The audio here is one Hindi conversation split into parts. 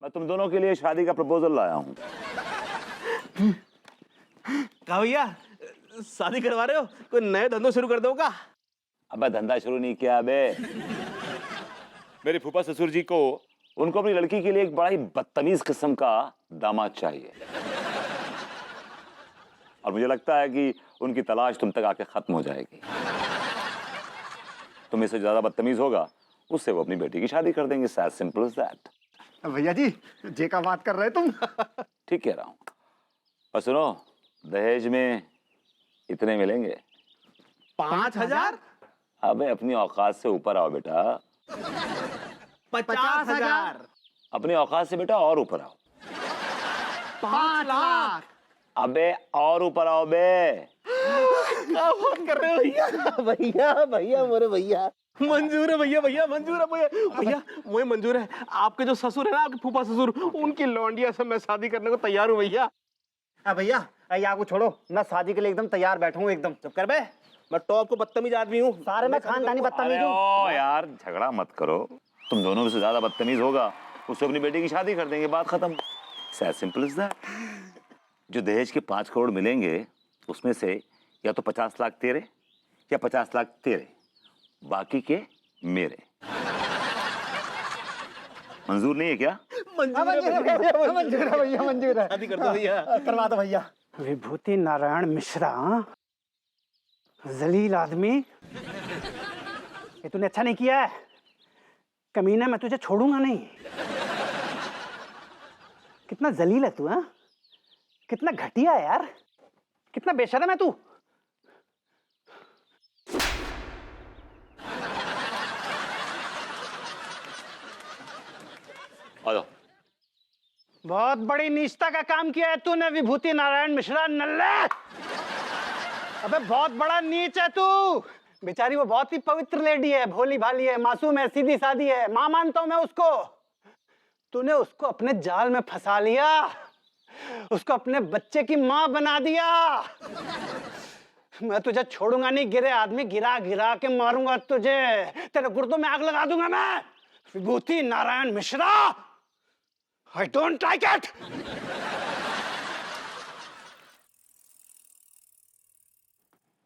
मैं तुम दोनों के लिए शादी का प्रपोजल लाया हूँ। कहा भैया शादी करवा रहे हो, कोई नए धंधो शुरू कर दो का? अबे धंधा शुरू नहीं किया अबे। मेरे फूफा ससुर जी को उनको अपनी लड़की के लिए एक बड़ा ही बदतमीज किस्म का दामाद चाहिए, और मुझे लगता है कि उनकी तलाश तुम तक आके खत्म हो जाएगी। तुम इससे ज्यादा बदतमीज होगा उससे वो अपनी बेटी की शादी कर देंगे। As simple as that. भैया जी जे का बात कर रहे तुम। ठीक कह रहा हूँ। और सुनो, दहेज में इतने मिलेंगे। 5,000? अबे अपनी औकात से ऊपर आओ बेटा। 50,000? अपनी औकात से बेटा और ऊपर आओ। 5 लाख? अबे और ऊपर आओ बे। क्या बात कर रहे हो भैया? भैया भैया मोरे भैया मंजूर है भैया, भैया मंजूर है भैया। भैया मुझे मंजूर है। आपके जो ससुर है ना, आपके फूफा ससुर, उनकी लौंडिया से मैं शादी करने को तैयार हूँ भैया। भैया या को छोड़ो, मैं शादी के लिए एकदम तैयार बैठा हूँ एकदम। चुप कर बे, मैं टॉप को बदतमीज आदमी हूँ। सारे मैं खानदानी बदतमीज हूँ। ओ यार झगड़ा मत करो। तुम दोनों में से ज्यादा बदतमीज होगा उससे अपनी बेटी की शादी कर देंगे, बात खत्म। As simple as that. जो दहेज के 5 करोड़ मिलेंगे उसमें से या तो 50 लाख तेरे या 50 लाख तेरे, बाकी के मेरे। मंजूर नहीं है क्या? मंजूर है भैया, मंजूर है भैया, मंजूर है। शादी कर दो भैया। करवा दो भैया। विभूति नारायण मिश्रा, जलील आदमी, ये तूने अच्छा नहीं किया है। कमीना, मैं तुझे छोड़ूंगा नहीं। कितना जलील है तू, हाँ? कितना घटिया है यार, कितना बेशर्म है तू। आ जाओ। बहुत बड़ी नीचता का काम किया है तूने विभूति नारायण मिश्रा, नल्ले। अबे बहुत बड़ा नीच है तू। बेचारी वो बहुत ही पवित्र लेडी है, भोली भाली है, मासूम है, सीधी सादी है, मां मानता हूं मैं उसको। तूने उसको अपने जाल में फंसा लिया, उसको अपने बच्चे की मां बना दिया। मैं तुझे छोड़ूंगा नहीं, गिरे आदमी गिरा गिरा के मारूंगा तुझे, तेरे गुर्दों में आग लगा दूंगा मैं। विभूति Narayan Mishra, I don't like it!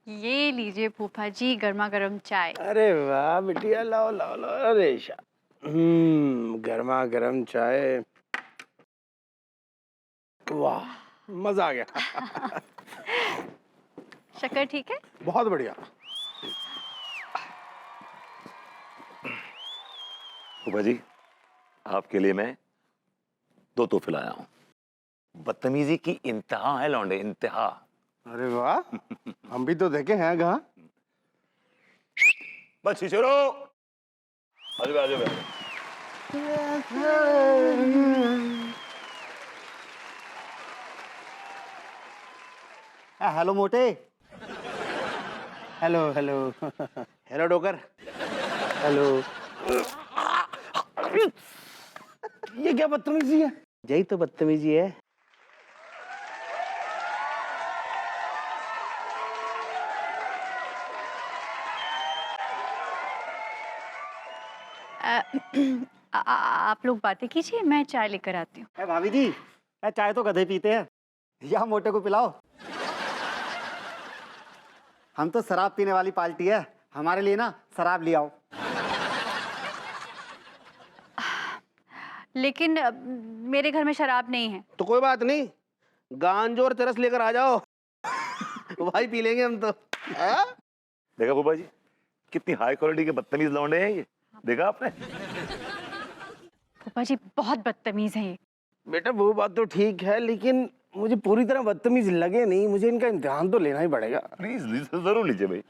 ये लीजिए फूफा जी गर्मा गर्म चाय। अरे वाह बिटिया, लाओ लाओ लाओ। अरे गर्मा गर्म चाय, वाह मजा आ गया। शक्कर ठीक है? बहुत बढ़िया। फूफा जी, आपके लिए मैं 2 तोहफे लाया हूं। बदतमीजी की इंतहा है लौंडे, इंतहा। अरे वाह, हम भी तो देखे हैं कहाँ। बस छिछोरो, आजो आजो। हेलो मोटे। Hello hello hello docker. Hello. ये क्या बदतमीजी है? यही तो बदतमीजी है। आप लोग बातें कीजिए, मैं चाय लेकर आती हूँ। भाभी जी, चाय तो गधे पीते हैं, या मोटे को पिलाओ। हम तो शराब पीने वाली पार्टी है, हमारे लिए ना शराब ले आओ। लेकिन मेरे घर में शराब नहीं है। तो कोई बात नहीं, गांज और चरस लेकर आ जाओ। भाई पी लेंगे हम तो। देखा फूफा जी, कितनी हाई क्वालिटी के बदतमीज लौंडे हैं ये, देखा आपने? फूफा जी बहुत बदतमीज हैं ये। बेटा वो बात तो ठीक है, लेकिन मुझे पूरी तरह बदतमीज लगे नहीं। मुझे इनका इम्तिहान तो लेना ही पड़ेगा। प्लीज जरूर लीजिए भाई।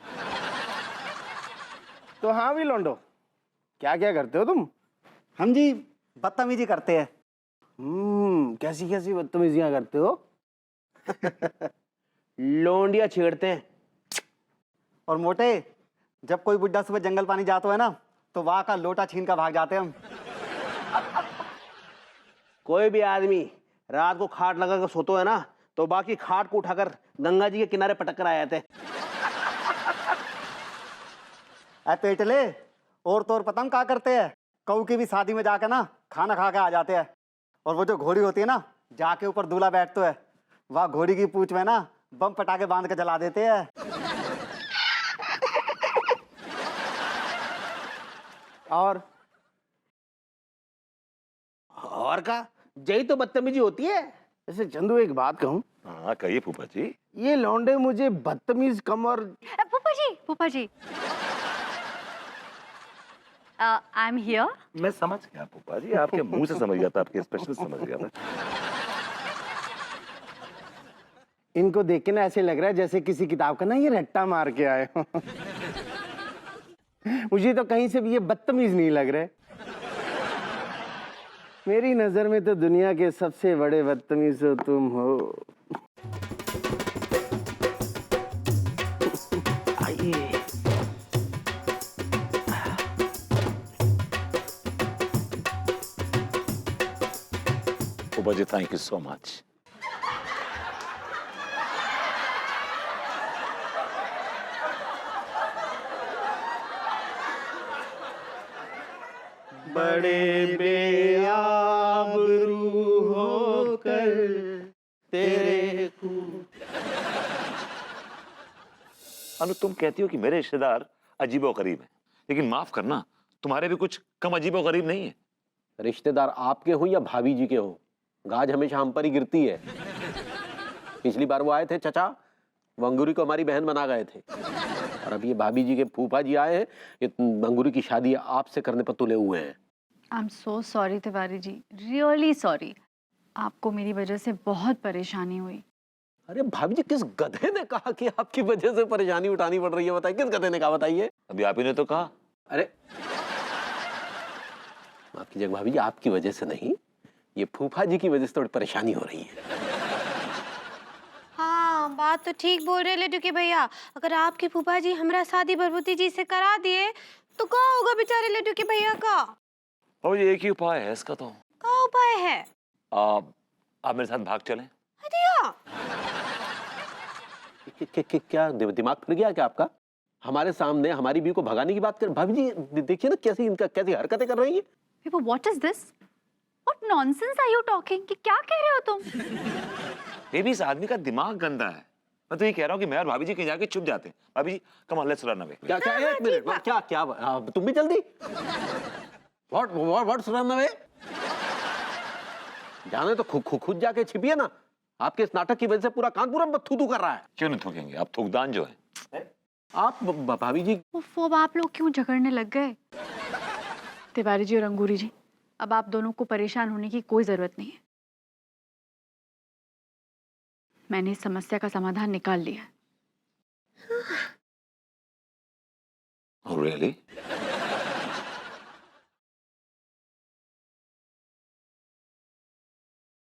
तो हाँ भी लौंडो, क्या क्या करते हो तुम? हम जी बदतमीजी करते हैं। कैसी कैसी बदतमीजियां करते हो? लौंडिया छेड़ते हैं। और मोटे, जब कोई बुड्ढा सुबह जंगल पानी जाता है ना, तो वहां का लोटा छीन कर भाग जाते हैं हम। कोई भी आदमी रात को खाट लगा कर सोतो है ना, तो बाकी खाट को उठाकर गंगा जी के किनारे पटक कर आ जाते हैं। पेटले, और तो और पतंग क्या करते हैं, कऊ की भी शादी में जाकर ना खाना खा के आ जाते हैं। और वो जो घोड़ी होती है ना, जाके ऊपर दूल्हा बैठते है, वह घोड़ी की पूंछ में ना बम पटाखे बांध के जला देते हैं। और का यही तो बदतमीजी होती है। ऐसे चंदू एक बात कहूँ, हाँ कहिए फूफा जी। ये लौंडे मुझे बदतमीज कम और फूफा जी आई एम हियर। मैं समझ गया फूफा जी, आपके मुंह से समझ गया था, आपके एक्सप्रेशन से समझ गया था। इनको देख के ना ऐसे लग रहा है जैसे किसी किताब का ना ये रट्टा मार के आए हो। मुझे तो कहीं से भी ये बदतमीज नहीं लग रहे। मेरी नजर में तो दुनिया के सबसे बड़े बदतमीज हो तुम हो। आइए। फूफा जी थैंक यू सो मच। बड़े बेआबरू होकर तेरे अनु तुम कहती हो कि मेरे रिश्तेदार अजीबो गरीब हैं, लेकिन माफ करना तुम्हारे भी कुछ कम अजीबो गरीब नहीं है। रिश्तेदार आपके हो या भाभी जी के हो, गाज हमेशा हम पर ही गिरती है। पिछली बार वो आए थे चचा, वो अंगूरी को हमारी बहन बना गए थे, और अब ये भाभी जी के फूफा जी आए हैं, ये अंगूरी की शादी आपसे करने पर तुले हुए हैं। I am so sorry Tiwari ji, really sorry. आपको मेरी वजह से बहुत परेशानी हुई। अरे भाभी जी, किस गधे ने कहा कि आपकी वजह से परेशानी उठानी पड़ रही है? बताइए, किस गधे ने कहा, बताइए। अभी आप ही ने तो कहा। अरे माफ कीजिएगा भाभी जी, आपकी वजह से नहीं, ये फूफा जी की वजह से थोड़ी परेशानी हो रही है। हाँ, बात तो ठीक बोल रहे लड्डू के भैया। अगर आपके फूफा जी हमरा शादी भरभूति जी से करा दिए तो क्या होगा बेचारे लड्डू के भैया का? और ये एक ही उपाय है इसका, तो क्या उपाय है? आप मेरे साथ भाग चलें। दिया क्या दिमाग फिर गया क्या आपका? हमारे सामने हमारी बीवी को भगाने की बात कर। भाभी जी देखिए ना कैसी हरकतें कर रही है। People, what is this? What nonsense are you talking? कि क्या कह रहे हो तुम? बेबी इस आदमी का दिमाग गंदा है। मैं तो ये कह रहा हूँ कि मैं और भाभी जी कहीं जाके चुप जाते हैं। Bhabhi ji come on, let's run away. क्या क्या एक मिनट, क्या क्या तुम भी जल्दी? What's run away? जाने तो खुद जाके छिपिए ना। आपके इस नाटक की वजह से पूरा कानपुर थू कर रहा है। क्यों नहीं थूकेंगे, आप थूकदान जो है। आप भाभी जी, उफ, अब आप लोग क्यों झगड़ने लग गए? तिवारी जी और अंगूरी जी, अब आप दोनों को परेशान होने की कोई जरूरत नहीं है। मैंने इस समस्या का समाधान निकाल लिया। Oh, really?